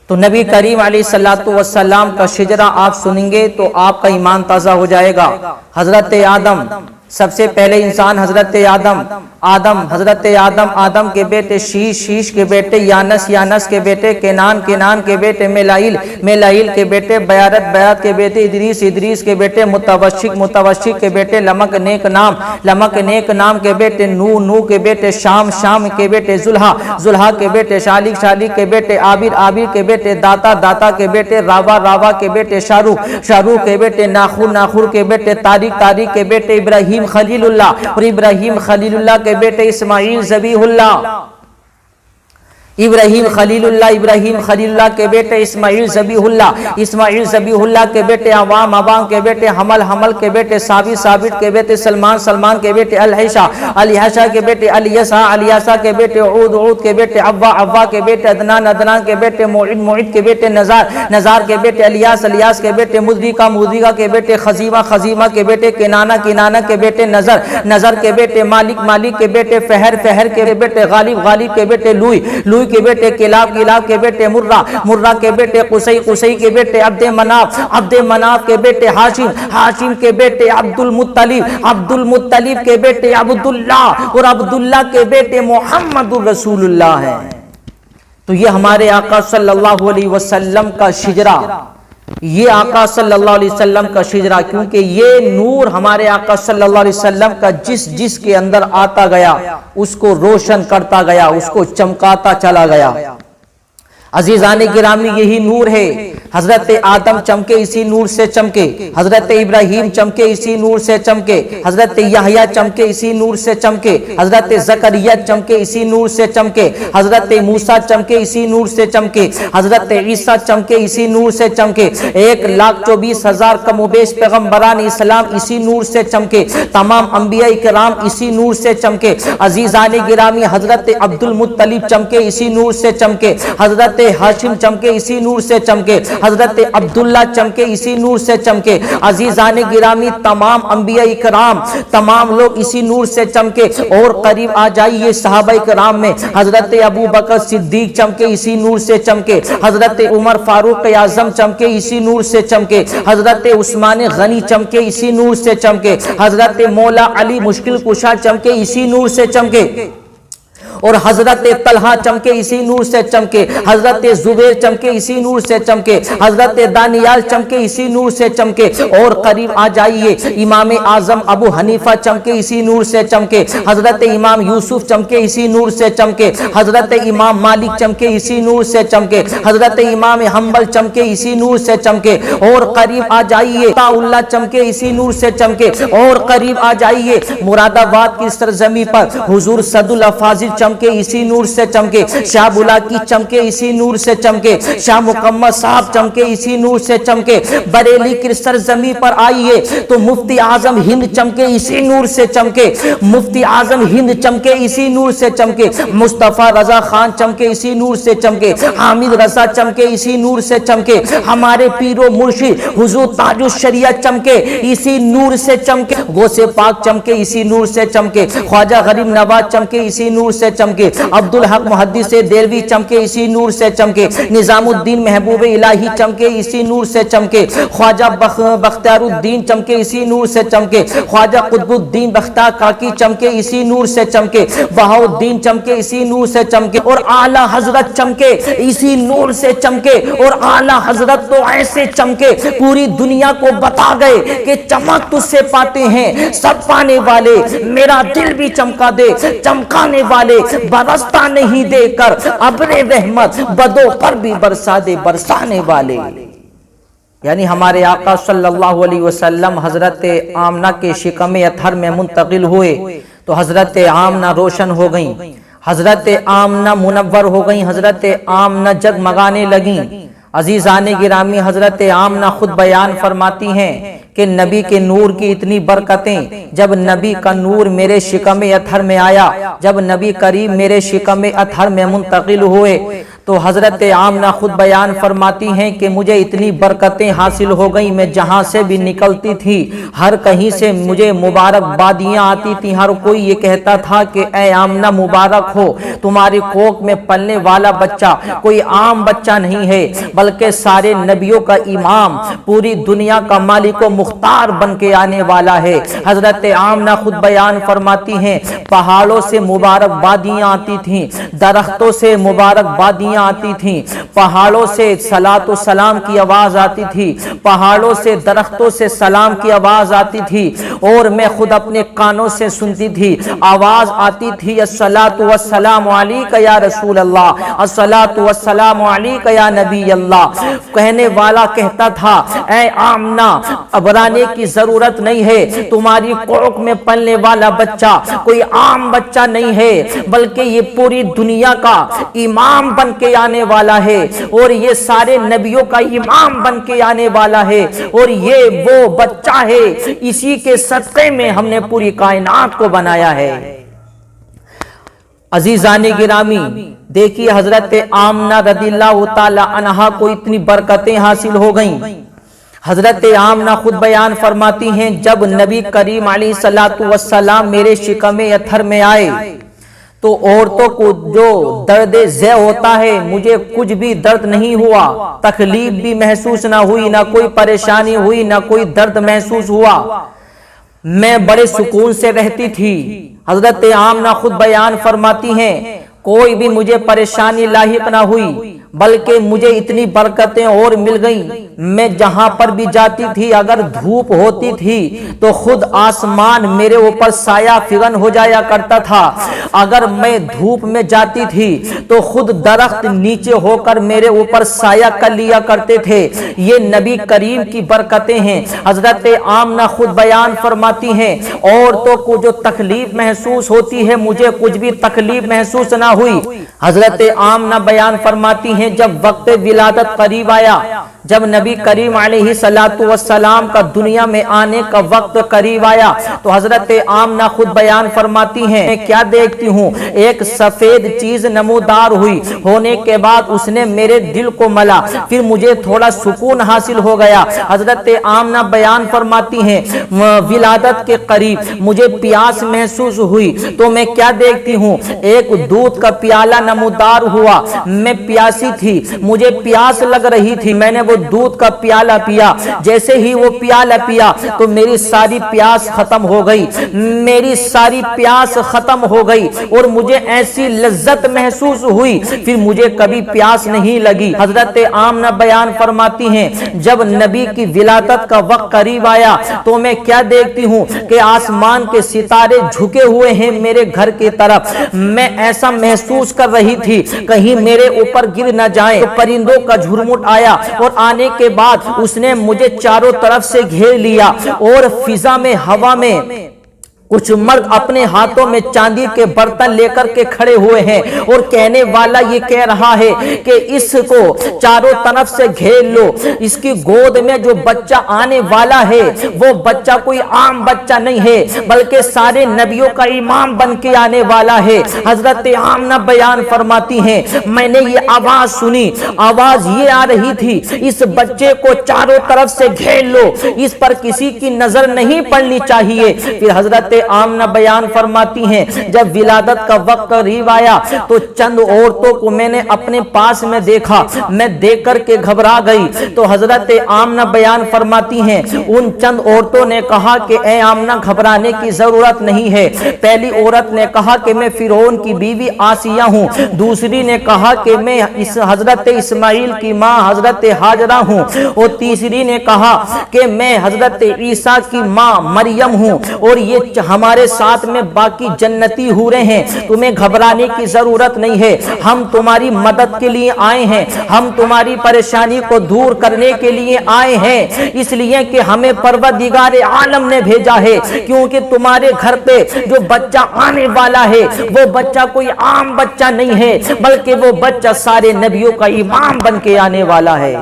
تو نبی کریم علیہ الصلوۃ والسلام کا شجرہ آپ سنیں گے تو آپ کا ایمان تازہ ہو جائے گا۔ حضرت آدم، سب سے پہلے انسان حضرت آدم، حضرت آدم کے بیٹے شیش کے بیٹے یانس کے بیٹے کینان کے بیٹے میلائیل کے بیٹے بیارت کے بیٹے ادریس کے بیٹے متوشک کے بیٹے لمک نیک نام کے بیٹے نو کے بیٹے شام کے بیٹے زلحا کے بیٹے شالک کے بیٹے عابر کے بیٹے داتا کے بیٹے راوا کے بیٹے شاروخ کے بیٹے ناخور کے بیٹے تاریخ کے بیٹے ابراہیم خلیل اللہ، اور ابراہیم خلیل اللہ کے بیٹے اسماعیل ذبیح اللہ، ابراہیم خلیل اللہ کے بیٹے اسماعیل ذبیح اللہ کے بیٹے عوام کے بیٹے حمل کے بیٹے ثابت کے بیٹے سلمان کے بیٹے الحشا کے بیٹے الیسا کے بیٹے عود کے بیٹے عوا کے بیٹے عدنان کے بیٹے معید کے بیٹے نزار کے بیٹے الیاس کے بیٹے مدرکہ کے بیٹے خزیمہ کے بیٹے کنانہ کے بیٹے نظر کے بیٹے مالک کے بیٹے فہر کے بیٹے غالب کے بیٹے لوئی کے بیٹے کلاب کے بیٹے مرہ کے بیٹے قصی کے بیٹے عبد مناف کے بیٹے ہاشم کے بیٹے عبد المطلب کے بیٹے عبداللہ، اور عبداللہ کے بیٹے محمد رسول اللہ ہے۔ تو یہ ہمارے آقا صلی اللہ علیہ وسلم کا شجرہ، یہ آقا صلی اللہ علیہ وسلم کا شجرہ، کیونکہ یہ نور ہمارے آقا صلی اللہ علیہ وسلم کا جس کے اندر آتا گیا اس کو روشن کرتا گیا، اس کو چمکاتا چلا گیا۔ عزیزان گرامی، یہی نور ہے۔ حضرت آدم چمکے اسی نور سے چمکے، حضرت ابراہیم چمکے اسی نور سے چمکے، حضرت یحییٰ چمکے اسی نور سے چمکے، حضرت زکریا چمکے اسی نور سے چمکے، حضرت موسیٰ چمکے اسی نور سے چمکے، حضرت عیسیٰ چمکے اسی نور سے چمکے، 1,24,000 کم و بیش پیغمبران اسلام اسی نور سے چمکے، تمام انبیاء کرام اسی نور سے چمکے۔ عزیزان گرامی، حضرت عبد المطلب چمکے اسی نور سے چمکے، حضرت ہاشم چمکے اسی نور سے چمکے، حضرت عبداللہ چمکے اسی نور سے چمکے۔ عزیزان گرامی، تمام انبیاء کرام، تمام لوگ اسی نور سے چمکے۔ اور قریب آ جائیے صحابہ کرام میں، حضرت ابو بکر صدیق چمکے اسی نور سے چمکے، حضرت عمر فاروق اعظم چمکے اسی نور سے چمکے، حضرت عثمان غنی چمکے اسی نور سے چمکے، حضرت مولا علی مشکل کشا چمکے اسی نور سے چمکے، اور حضرت طلحہ چمکے اسی نور سے چمکے، حضرت زبیر چمکے اسی نور سے چمکے، حضرت دانیال چمکے اسی نور سے چمکے۔ اور قریب آ جائیے، امام اعظم ابو حنیفہ چمکے اسی نور سے چمکے، حضرت امام یوسف چمکے اسی نور سے چمکے، حضرت امام مالک چمکے اسی نور سے چمکے، حضرت امام حنبل چمکے اسی نور سے چمکے۔ اور قریب آ جائیے، عطا اللہ چمکے اسی نور سے چمکے۔ اور قریب آ جائیے، مراد آباد کی سرزمین پر حضور صد الافاضل چمکے اسی نور سے چمکے، شاہ بلاکی چمکے اسی نور سے چمکے، شاہ مکمل صاحب چمکے اسی نور سے چمکے۔ بریلی کی سرزمین پر آئیے تو مفتی اعظم ہند چمکے اسی نور سے چمکے، مفتی اعظم ہند چمکے اسی نور سے چمکے، مصطفیٰ رضا خان چمکے اسی نور سے چمکے، حامد رضا چمکے اسی نور سے چمکے، ہمارے پیر و مرشد حضور تاج الشریعہ چمکے اسی نور سے چمکے، غوث پاک چمکے اسی نور سے چمکے، خواجہ غریب نواز چمکے اسی نور سے چمکے، عبدالحق محدث دہلوی چمکے اسی نور سے چمکے، نظام الدین محبوب الہی چمکے اسی نور سے چمکے، خواجہ بختیار الدین چمکے اسی نور سے چمکے، خواجہ قطب الدین بختیار کاکی چمکے اسی نور سے چمکے، بہاء الدین چمکے اسی نور سے چمکے، اور اعلی حضرت چمکے اسی نور سے چمکے۔ اور اعلی حضرت تو ایسے چمکے پوری دنیا کو بتا گئے کہ چمک تجھ سے پاتے ہیں سب پانے والے، میرا دل بھی چمکا دے چمکانے والے، برستا نہیں دے کر ابر رحمت بدوں پر بھی برسا دے برسانے والے۔ یعنی ہمارے آقا صلی اللہ علیہ وسلم حضرت آمنہ کے شکم اطہر میں منتقل ہوئے تو حضرت آمنہ روشن ہو گئیں، حضرت آمنہ منور ہو گئیں، حضرت آمنہ جگمگانے لگیں۔ عزیزان گرامی، حضرت آمنہ خود بیان فرماتی ہیں کہ نبی کے نور کی اتنی برکتیں، جب نبی کا نور میرے شکم اطہر میں آیا، جب نبی کریم میرے شکم اطہر میں منتقل ہوئے تو حضرت آمنہ خود بیان فرماتی ہیں کہ مجھے اتنی برکتیں حاصل ہو گئیں، میں جہاں سے بھی نکلتی تھی ہر کہیں سے مجھے مبارک بادیاں آتی تھی، ہر کوئی یہ کہتا تھا کہ اے آمنہ مبارک ہو، تمہاری کوکھ میں پلنے والا بچہ کوئی عام بچہ نہیں ہے بلکہ سارے نبیوں کا امام، پوری دنیا کا مالک و مختار بن کے آنے والا ہے۔ حضرت آمنہ خود بیان فرماتی ہیں پہاڑوں سے مبارک بادیاں آتی تھیں، درختوں سے مبارک بادیاں آتی تھیں، پہاڑوں سے صلاۃ و سلام کی آواز آتی تھی، پہاڑوں سے درختوں سے سلام کی آواز آتی تھی، اور میں خود اپنے کانوں سے سنتی تھی، آواز آتی تھی الصلاۃ والسلام علیک یا رسول اللہ، الصلاۃ والسلام علیک یا نبی اللہ۔ کہنے والا کہتا تھا اے آمنہ گھبرانے کی ضرورت نہیں ہے، تمہاری کوکھ میں پلنے والا بچہ کوئی عام بچہ نہیں ہے بلکہ یہ پوری دنیا کا امام بن کے آنے والا ہے، اور یہ سارے نبیوں کا امام بن کے آنے والا ہے، اور یہ وہ بچہ ہے، اسی کے صدقے میں ہم نے پوری کائنات کو بنایا ہے۔ عزیزان گرامی دیکھیے حضرت آمنہ رضی اللہ تعالی عنہا کو اتنی برکتیں حاصل ہو گئیں۔ حضرت آمنہ خود بیان فرماتی ہیں جب نبی کریم علیہ الصلوۃ والسلام میرے شکم اتھر میں آئے تو عورتوں کو جو درد ذہ ہوتا ہے مجھے کچھ بھی درد نہیں ہوا، تکلیف بھی محسوس نہ ہوئی، نہ کوئی پریشانی ہوئی، نہ کوئی درد محسوس ہوا، میں بڑے سکون سے رہتی تھی۔ حضرت آمنہ خود بیان فرماتی ہیں کوئی بھی مجھے پریشانی لاحق نہ ہوئی بلکہ مجھے اتنی برکتیں اور مل گئیں، میں جہاں پر بھی جاتی تھی اگر دھوپ ہوتی تھی تو خود آسمان میرے اوپر سایہ فگن ہو جایا کرتا تھا، اگر میں دھوپ میں جاتی تھی تو خود درخت نیچے ہو کر میرے اوپر سایہ کر لیا کرتے تھے۔ یہ نبی کریم کی برکتیں ہیں۔ حضرت آمنہ خود بیان فرماتی ہیں عورتوں کو جو تکلیف محسوس ہوتی ہے مجھے کچھ بھی تکلیف محسوس نہ ہوئی۔ حضرت آمنہ بیان فرماتی ہیں جب وقت ولادت قریب آیا، جب نبی کریم علیہ الصلوۃ والسلام کا دنیا میں آنے کا وقت قریب آیا تو حضرت آمنہ خود بیان فرماتی ہیں میں کیا دیکھتی ہوں، ایک سفید چیز نمودار ہوئی، ہونے کے بعد اس نے میرے دل کو ملا، پھر مجھے تھوڑا سکون حاصل ہو گیا۔ حضرت آمنہ بیان فرماتی ہیں ولادت کے قریب مجھے پیاس محسوس ہوئی تو میں کیا دیکھتی ہوں، ایک دودھ کا پیالہ نمودار ہوا، میں پیاسی تھی، مجھے پیاس لگ رہی تھی، میں نے وہ دودھ کا پیالہ پیا، جیسے ہی وہ پیالہ پیا تو میری ساری پیاس ختم ہو گئی، میری ساری پیاس ختم ہو گئی اور مجھے ایسی لذت محسوس ہوئی پھر مجھے کبھی پیاس نہیں لگی۔ حضرت آمنہ بیان فرماتی ہیں جب نبی کی ولادت کا وقت قریب آیا تو میں کیا دیکھتی ہوں کہ آسمان کے ستارے جھکے ہوئے ہیں میرے گھر کی طرف، میں ایسا محسوس کر رہی تھی کہیں میرے اوپر گر نہ جائیں، تو پرندوں کا جھرمٹ آیا اور آنے کے بعد اس نے مجھے چاروں طرف سے گھیر لیا، اور فضا میں ہوا میں کچھ مرد اپنے ہاتھوں میں چاندی کے برتن لے کر کے کھڑے ہوئے ہیں اور کہنے والا یہ کہہ رہا ہے کہ اس کو چاروں طرف سے گھیر لو، اس کی گود میں جو بچہ آنے والا ہے وہ بچہ کوئی عام بچہ نہیں ہے بلکہ سارے نبیوں کا امام بن کے آنے والا ہے۔ حضرت آمنہ بیان فرماتی ہیں میں نے یہ آواز سنی، آواز یہ آ رہی تھی اس بچے کو چاروں طرف سے گھیر لو، اس پر کسی کی نظر نہیں پڑنی چاہیے۔ پھر حضرت آمنہ بیان فرماتی ہیں جب ولادت کا وقت قریب آیا تو چند عورتوں کو میں نے اپنے پاس میں دیکھا، میں دیکھ کر کے گھبرا گئی تو حضرت آمنہ بیان فرماتی ہیں ان چند عورتوں نے کہا کہ اے آمنہ گھبرانے کی ضرورت نہیں ہے۔ پہلی عورت نے کہا کہ میں فرعون کی بیوی آسیہ ہوں، دوسری نے کہا کہ میں حضرت اسماعیل کی ماں حضرت ہاجرہ ہوں، اور تیسری نے کہا کہ میں حضرت عیسیٰ کی ماں مریم ہوں، اور یہ ہمارے ساتھ میں باقی جنتی حوریں ہیں، تمہیں گھبرانے کی ضرورت نہیں ہے، ہم تمہاری مدد کے لیے آئے ہیں، ہم تمہاری پریشانی کو دور کرنے کے لیے آئے ہیں، اس لیے کہ ہمیں پروردگار عالم نے بھیجا ہے، کیونکہ تمہارے گھر پہ جو بچہ آنے والا ہے وہ بچہ کوئی عام بچہ نہیں ہے بلکہ وہ بچہ سارے نبیوں کا امام بن کے آنے والا ہے۔